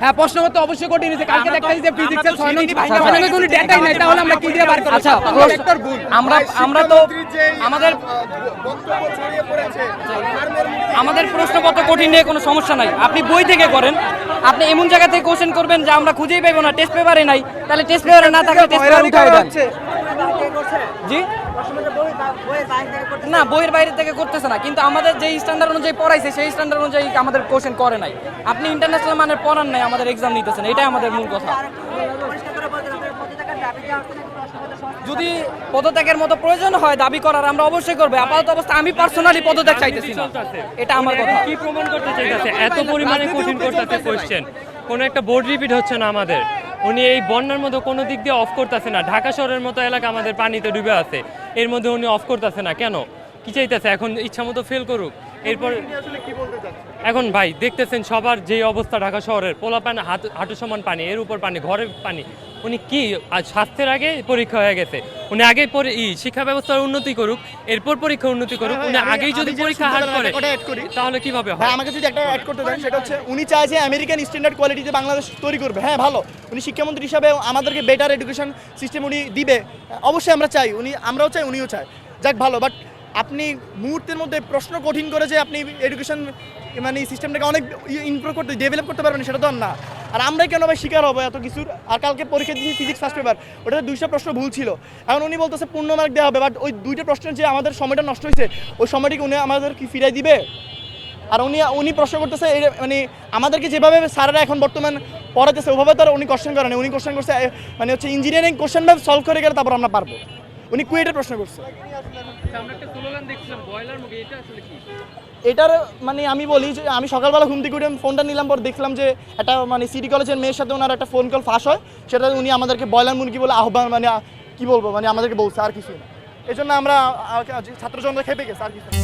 হ্যাঁ প্রশ্নপত্র অবশ্যই কঠিন হয়েছে। কালকে দেখাই যে ফিজিক্সের 6 নং কোনো ডেটাই নাই, তাহলে আমরা কি দিয়ে বার করব? আচ্ছা আমরা তো আমাদের প্রশ্নপত্র কঠিন নিয়ে কোনো সমস্যা নাই, আপনি বই থেকে করেন। আপনি এমন জায়গা থেকে কোশ্চেন করবেন যে আমরা খুঁজেই পাইবো না, টেস্ট পেপারে নাই, তাহলে টেস্ট পেপারে না থাকলে টেস্ট পেপার উঠাই দেন। জি না, বইয়ের বাইরে থেকে করতেছে না, কিন্তু আমাদের যে স্ট্যান্ডার্ড অনুযায়ী পড়াইছে সেই স্ট্যান্ডার্ড অনুযায়ী আমাদের কোশ্চেন করে নাই। আপনি ইন্টারন্যাশনাল মানের পড়ান নাই, আমাদের এক্সাম নিতেছেন, এটাই আমাদের মূল কথা। যদি পদত্যাগের মতো প্রয়োজন হয় দাবি করার, আমরা অবশ্যই করবো। আপাতত অবস্থা আমি পার্সোনালি পদত্যাগ চাইতেছি না, এটা আমার কথা। কি প্রমাণ করতে চাইতেছে? এত পরিমাণে কঠিন করতেছে কোশ্চেন, কোনো একটা বোর্ড রিপিট হচ্ছে না আমাদের। উনি এই বন্যার মতো কোনো দিক দিয়ে অফ করতেছে না। ঢাকা শহরের মতো এলাকা আমাদের পানিতে ডুবে আছে, এর মধ্যে উনি অফ করতেছে না কেন? কি চাইতেছে এখন? ইচ্ছা মতো ফেল করুক। এরপর এখন ভাই দেখতেছেন সবার যে অবস্থা, ঢাকা শহরের পোলা পানি হাঁটু সমান পানি, এর উপর পানি, ঘরের পানি। উনি কি স্বাস্থ্যের আগে পরীক্ষা হয়ে গেছে, উনি আগে শিক্ষা ব্যবস্থার উন্নতি করুক, এরপর পরীক্ষা উন্নতি করুক। উনি আগেই যদি পরীক্ষা হার্ড করে তাহলে কিভাবে হয়? আমাকে যদি একটা অ্যাড করতে দেন, সেটা হচ্ছে উনি চায় যে আমেরিকান স্ট্যান্ডার্ড কোয়ালিটিতে বাংলাদেশ তৈরি করবে। হ্যাঁ ভালো, উনি শিক্ষামন্ত্রী হিসাবে আমাদেরকে বেটার এডুকেশন সিস্টেম উনি দিবে, অবশ্যই আমরা চাই, আমরাও চাই, উনিও চায়, যাক ভালো। বাট আপনি মুহূর্তের মধ্যে প্রশ্ন কঠিন করে যে আপনি এডুকেশন মানে সিস্টেমটাকে অনেক ইমপ্রুভ করতে, ডেভেলপ করতে পারবেন, সেটা তো না। আর আমরাই কেন ভাই শিকার হবো এত কিছুর? আর কালকে পরীক্ষা দিয়েছি ফিজিক্স ফার্স্ট পেপার, ওটাতে 200 প্রশ্ন ভুল ছিল। এখন উনি বলতেছে পূর্ণ মার্ক দেওয়া হবে, বাট ওই 2টা প্রশ্নের যে আমাদের সময়টা নষ্ট হয়েছে, ওই সময়টিকে উনি আমাদের কি ফিরাই দিবে? আর উনি প্রশ্ন করতেছে মানে আমাদেরকে যেভাবে স্যারেরা এখন বর্তমান পড়াতেছে ওভাবে তো আর উনি কোশ্চেন করেন। উনি কোশ্চেন করছে মানে হচ্ছে ইঞ্জিনিয়ারিং কোশ্চেন ভাবে সলভ করে গেলে তারপর আমরা পারবো। উনি কুয়েটের প্রশ্ন করছে। এটার মানে আমি বলি যে আমি সকালবেলা ঘুম থেকে উঠে ফোনটা নিলাম, পর দেখলাম যে একটা মানে সিটি কলেজের মেয়ের সাথে ওনার একটা ফোন কল ফাঁস হয়, সেটা উনি আমাদেরকে বয়লার মুরগি বলে আহ্বান মানে কি বলবো মানে আমাদেরকে বলছে, আর কিছু না। এই জন্য আমরা ছাত্র জনতা খেপে গেছে, আর কিছু না।